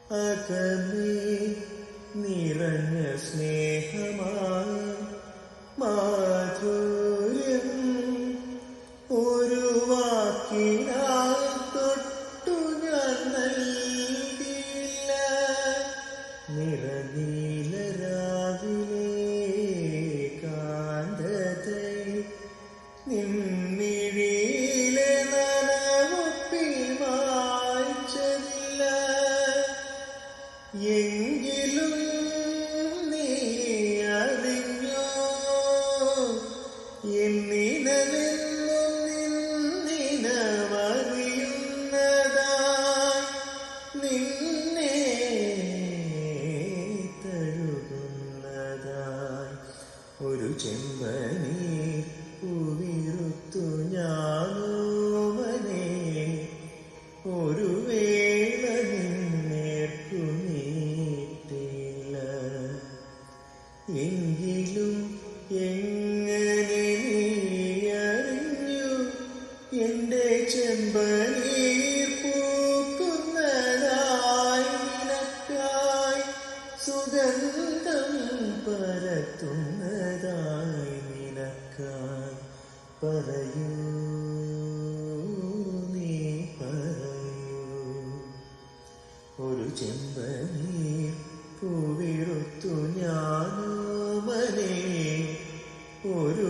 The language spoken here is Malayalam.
അകമേ നിറഞ്ഞ സ്നേഹമായി മാധുര്യം ഒരു വാക്കിനാൽ തൊട്ടു ഞാൻ നൽകിയില്ല. നിറനീല രാവിലെ കാന്തതയിൽ നിന്നിഴിയിലെ നനവൊപ്പിൽ മായ്ച്ചതില്ല. എങ്കിലും നീ അറിഞ്ഞോ എന്നിനെന്നും നിന്നമറിയുന്നതായി നിന്നെ തഴുകുന്നതായി ഒരു ചെമ്പനീർ പൂവിരുത്തു ഞാനോമനെ ഒരു വേള നിന്നേർക്കു നീട്ടില്ല. എങ്കിലും എങ്ങനെ നീ അറിഞ്ഞു എന്റെ ചെമ്പനീർ പൂക്കുന്നതായി നിനക്കായി സുഗന്ധം പരത്തുന്നതായി നിനക്കായി. പറയൂ നീ പറയൂ. ഒരു ചെമ്പനീർ പൂവിരുത്തു ഞാനോമനെ ഒരു